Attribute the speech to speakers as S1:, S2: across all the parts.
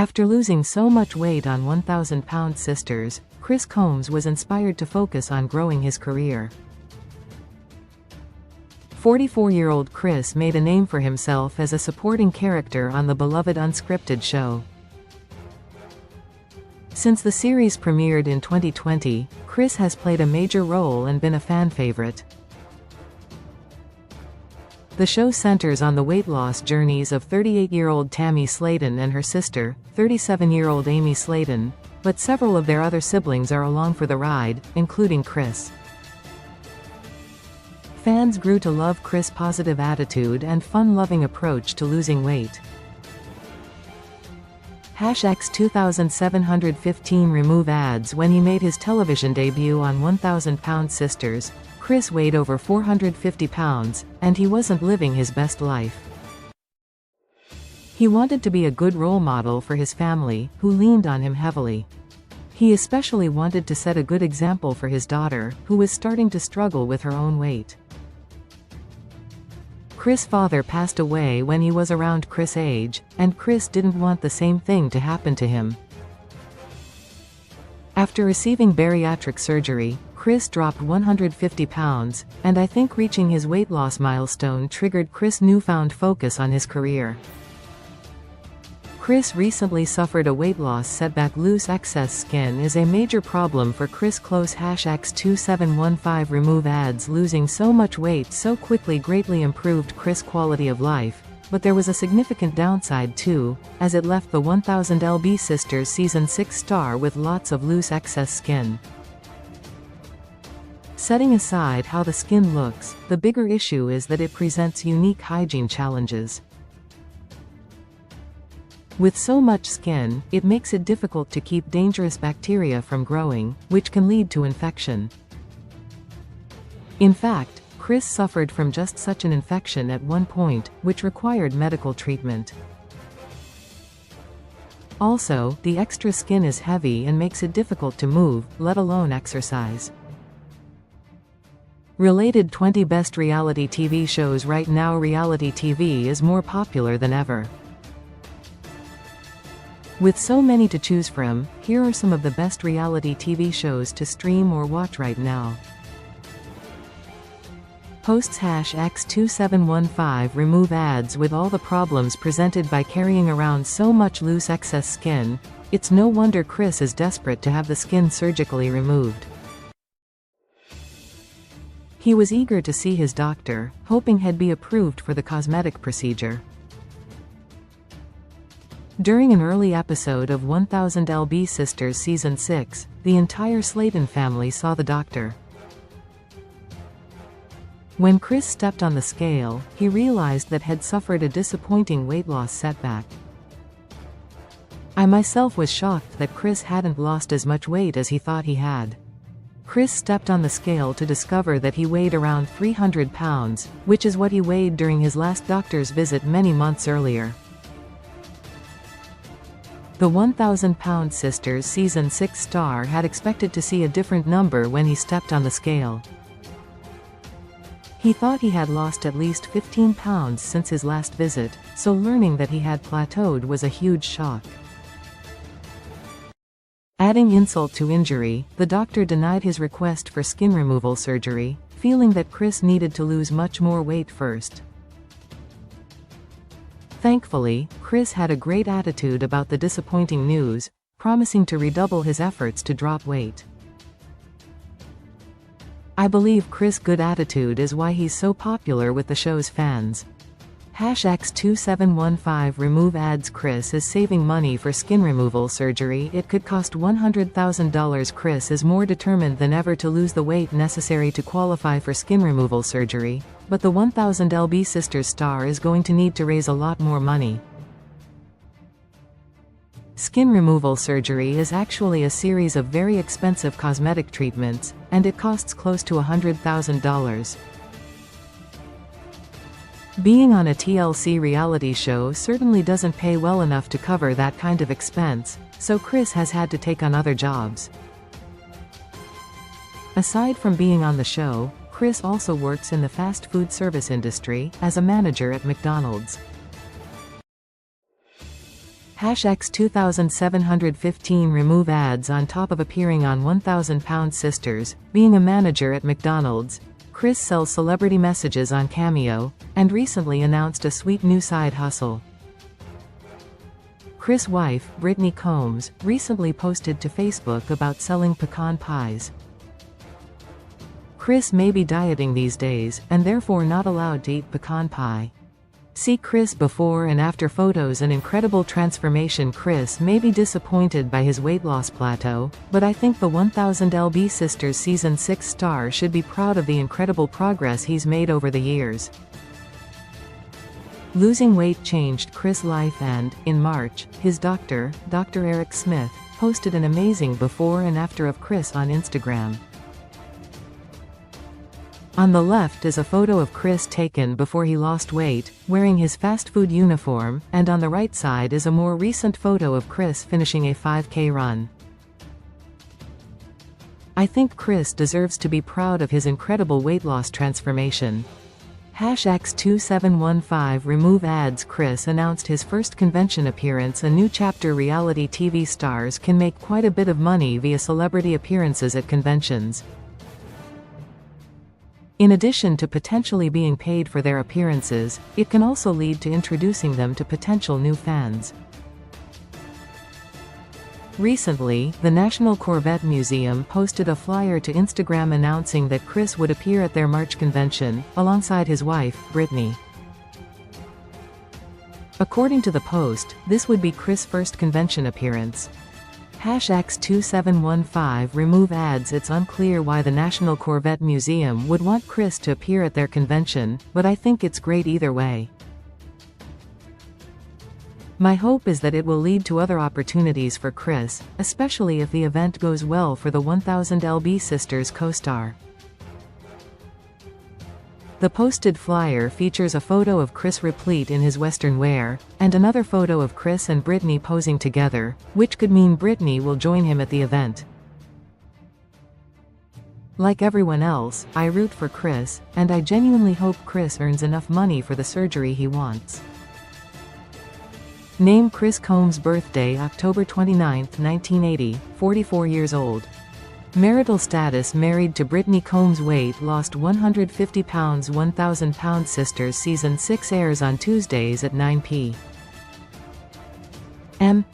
S1: After losing so much weight on 1,000-pound sisters, Chris Combs was inspired to focus on growing his career. 44-year-old Chris made a name for himself as a supporting character on the beloved unscripted show. Since the series premiered in 2020, Chris has played a major role and been a fan favorite. The show centers on the weight loss journeys of 38-year-old Tammy Sladen and her sister, 37-year-old Amy Sladen, but several of their other siblings are along for the ride, including Chris. Fans grew to love Chris' positive attitude and fun-loving approach to losing weight. #2715 remove ads. When he made his television debut on 1,000-pound sisters, Chris weighed over 450 pounds, and he wasn't living his best life. He wanted to be a good role model for his family, who leaned on him heavily. He especially wanted to set a good example for his daughter, who was starting to struggle with her own weight. Chris' father passed away when he was around Chris' age, and Chris didn't want the same thing to happen to him. After receiving bariatric surgery, Chris dropped 150 pounds, and I think reaching his weight loss milestone triggered Chris' newfound focus on his career. Chris recently suffered a weight loss setback. Loose excess skin is a major problem for Chris. Close #2715 remove ads. Losing so much weight so quickly greatly improved Chris' quality of life, but there was a significant downside too, as it left the 1000lb Sisters Season 6 star with lots of loose excess skin. Setting aside how the skin looks, the bigger issue is that it presents unique hygiene challenges. With so much skin, it makes it difficult to keep dangerous bacteria from growing, which can lead to infection. In fact, Chris suffered from just such an infection at one point, which required medical treatment. Also, the extra skin is heavy and makes it difficult to move, let alone exercise. Related 20 best reality TV shows. Right now reality TV is more popular than ever. With so many to choose from, here are some of the best reality TV shows to stream or watch right now. Hosts #X2715 remove ads. With all the problems presented by carrying around so much loose excess skin, it's no wonder Chris is desperate to have the skin surgically removed. He was eager to see his doctor, hoping he'd be approved for the cosmetic procedure. During an early episode of 1000lb Sisters Season 6, the entire Sladen family saw the doctor. When Chris stepped on the scale, he realized that he'd suffered a disappointing weight loss setback. I myself was shocked that Chris hadn't lost as much weight as he thought he had. Chris stepped on the scale to discover that he weighed around 300 pounds, which is what he weighed during his last doctor's visit many months earlier. The 1,000-pound Sisters Season 6 star had expected to see a different number when he stepped on the scale. He thought he had lost at least 15 pounds since his last visit, so learning that he had plateaued was a huge shock. Adding insult to injury, the doctor denied his request for skin removal surgery, feeling that Chris needed to lose much more weight first. Thankfully, Chris had a great attitude about the disappointing news, promising to redouble his efforts to drop weight. I believe Chris' good attitude is why he's so popular with the show's fans. #X2715 remove ads. Chris is saving money for skin removal surgery. It could cost $100,000. Chris is more determined than ever to lose the weight necessary to qualify for skin removal surgery, but the 1000lb Sisters star is going to need to raise a lot more money. Skin removal surgery is actually a series of very expensive cosmetic treatments, and it costs close to $100,000. Being on a TLC reality show certainly doesn't pay well enough to cover that kind of expense, so Chris has had to take on other jobs. Aside from being on the show, Chris also works in the fast food service industry, as a manager at McDonald's. #X2715 Remove ads. On top of appearing on 1000 Sisters, being a manager at McDonald's, Chris sells celebrity messages on Cameo, and recently announced a sweet new side hustle. Chris' wife, Brittany Combs, recently posted to Facebook about selling pecan pies. Chris may be dieting these days, and therefore not allowed to eat pecan pie. See Chris before and after photos. An incredible transformation. Chris may be disappointed by his weight loss plateau, but I think the 1000 Sisters Season 6 star should be proud of the incredible progress he's made over the years. Losing weight changed Chris' life and, in March, his doctor, Dr. Eric Smith, posted an amazing before and after of Chris on Instagram. On the left is a photo of Chris taken before he lost weight, wearing his fast food uniform, and on the right side is a more recent photo of Chris finishing a 5K run. I think Chris deserves to be proud of his incredible weight loss transformation. #X2715 Remove ads. Chris announced his first convention appearance. A new chapter. Reality TV stars can make quite a bit of money via celebrity appearances at conventions. In addition to potentially being paid for their appearances, it can also lead to introducing them to potential new fans. Recently, the National Corvette Museum posted a flyer to Instagram announcing that Chris would appear at their March convention, alongside his wife, Brittany. According to the post, this would be Chris' first convention appearance. #X2715 Remove ads. It's unclear why the National Corvette Museum would want Chris to appear at their convention, but I think it's great either way. My hope is that it will lead to other opportunities for Chris, especially if the event goes well for the 1000 Sisters co-star. The posted flyer features a photo of Chris replete in his western wear, and another photo of Chris and Brittany posing together, which could mean Brittany will join him at the event. Like everyone else, I root for Chris, and I genuinely hope Chris earns enough money for the surgery he wants. Name. Chris Combs' birthday October 29, 1980, 44 years old. Marital status. Married to Brittany Combs. Weight lost 150 pounds. 1000 Sisters Season 6 airs on Tuesdays at 9 p.m.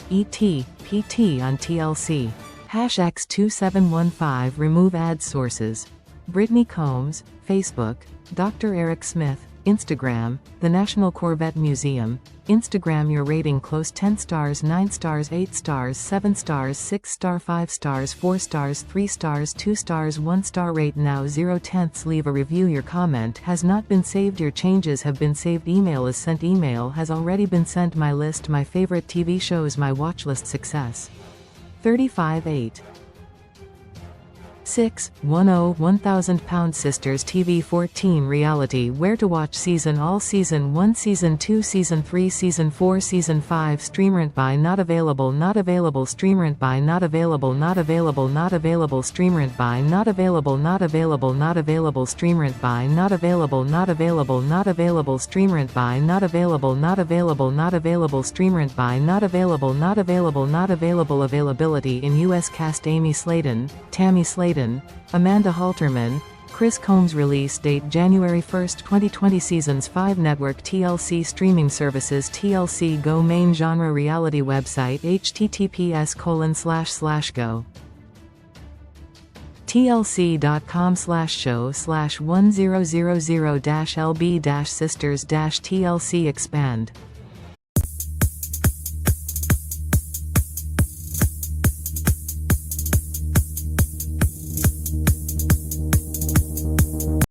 S1: ET, PT on TLC. #X2715 Remove ads. Sources: Brittany Combs, Facebook, Dr. Eric Smith, Instagram, the National Corvette Museum, Instagram. Your rating: close. 10 stars, 9 stars, 8 stars, 7 stars, 6 star, 5 stars, 4 stars, 3 stars, 2 stars, 1 star. Rate now 0/10. Leave a review. Your comment has not been saved. Your changes have been saved. Email is sent. Email has already been sent. My list. My favorite TV shows. My watchlist. Success 35/8 610 1000 Sisters TV 14 Reality. Where to watch. Season all. Season 1, Season 2, Season 3, Season 4, Season 5. Stream rent by not available. Not available. Stream rent by not available. Not available. Not available. Stream rent by not available. Not available. Not available. Stream rent by not available. Not available. Not available. Stream rent by not available. Not available. Not available. Stream rent by not available. Not available. Not available. Availability in U.S. cast: Amy Sladen, Tammy Sladen, Amanda Halterman. Chris Combs. Release date: January 1, 2020. Seasons 5. Network. TLC. Streaming services: TLC Go. Main genre reality website: https://go tlc.com/show/1000-lb-sisters-tlc expand